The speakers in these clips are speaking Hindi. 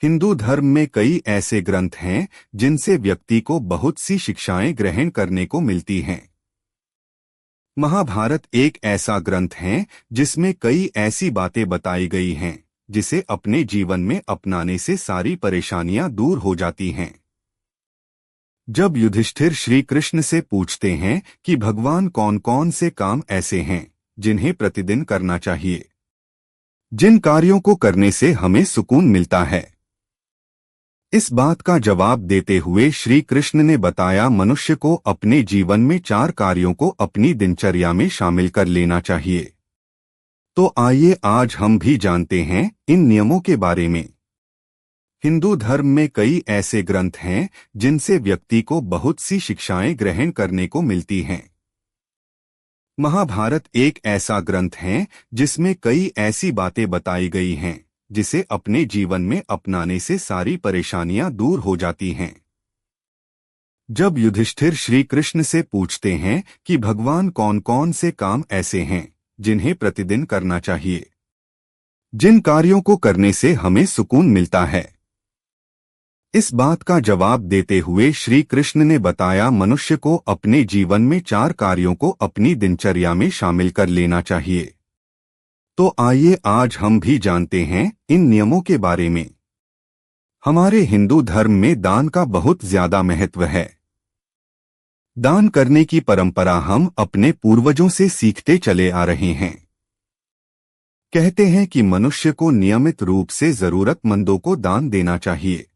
हिंदू धर्म में कई ऐसे ग्रंथ हैं जिनसे व्यक्ति को बहुत सी शिक्षाएं ग्रहण करने को मिलती हैं। महाभारत एक ऐसा ग्रंथ है जिसमें कई ऐसी बातें बताई गई हैं जिसे अपने जीवन में अपनाने से सारी परेशानियां दूर हो जाती हैं। जब युधिष्ठिर श्री कृष्ण से पूछते हैं कि भगवान कौन कौन से काम ऐसे हैं जिन्हें प्रतिदिन करना चाहिए, जिन कार्यों को करने से हमें सुकून मिलता है, इस बात का जवाब देते हुए श्री कृष्ण ने बताया मनुष्य को अपने जीवन में 4 कार्यों को अपनी दिनचर्या में शामिल कर लेना चाहिए। तो आइए आज हम भी जानते हैं इन नियमों के बारे में। हिंदू धर्म में कई ऐसे ग्रंथ हैं जिनसे व्यक्ति को बहुत सी शिक्षाएं ग्रहण करने को मिलती हैं। महाभारत एक ऐसा ग्रंथ है जिसमें कई ऐसी बातें बताई गई हैं जिसे अपने जीवन में अपनाने से सारी परेशानियां दूर हो जाती हैं। जब युधिष्ठिर श्री कृष्ण से पूछते हैं कि भगवान कौन कौन से काम ऐसे हैं जिन्हें प्रतिदिन करना चाहिए, जिन कार्यों को करने से हमें सुकून मिलता है, इस बात का जवाब देते हुए श्री कृष्ण ने बताया मनुष्य को अपने जीवन में 4 कार्यों को अपनी दिनचर्या में शामिल कर लेना चाहिए। तो आइए आज हम भी जानते हैं इन नियमों के बारे में। हमारे हिंदू धर्म में दान का बहुत ज्यादा महत्व है। दान करने की परंपरा हम अपने पूर्वजों से सीखते चले आ रहे हैं। कहते हैं कि मनुष्य को नियमित रूप से जरूरतमंदों को दान देना चाहिए।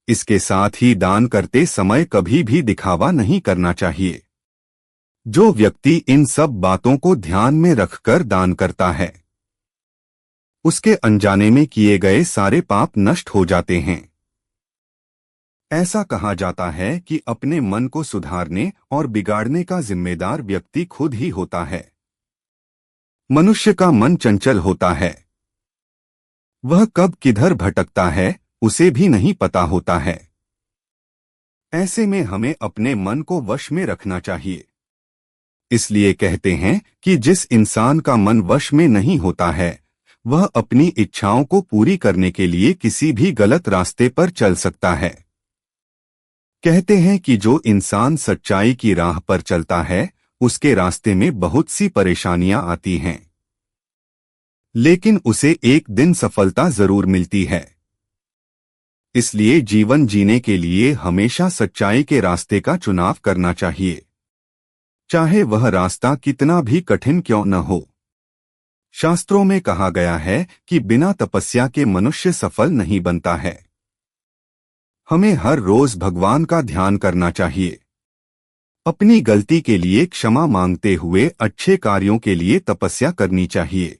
इसके साथ ही दान करते समय कभी भी दिखावा नहीं करना चाहिए। जो व्यक्ति इन सब बातों को ध्यान में रखकर दान करता है, उसके अनजाने में किए गए सारे पाप नष्ट हो जाते हैं। ऐसा कहा जाता है कि अपने मन को सुधारने और बिगाड़ने का जिम्मेदार व्यक्ति खुद ही होता है। मनुष्य का मन चंचल होता है, वह कब किधर भटकता है उसे भी नहीं पता होता है। ऐसे में हमें अपने मन को वश में रखना चाहिए। इसलिए कहते हैं कि जिस इंसान का मन वश में नहीं होता है वह अपनी इच्छाओं को पूरी करने के लिए किसी भी गलत रास्ते पर चल सकता है। कहते हैं कि जो इंसान सच्चाई की राह पर चलता है उसके रास्ते में बहुत सी परेशानियां आती हैं, लेकिन उसे एक दिन सफलता जरूर मिलती है। इसलिए जीवन जीने के लिए हमेशा सच्चाई के रास्ते का चुनाव करना चाहिए, चाहे वह रास्ता कितना भी कठिन क्यों न हो। शास्त्रों में कहा गया है कि बिना तपस्या के मनुष्य सफल नहीं बनता है। हमें हर रोज भगवान का ध्यान करना चाहिए, अपनी गलती के लिए क्षमा मांगते हुए अच्छे कार्यों के लिए तपस्या करनी चाहिए।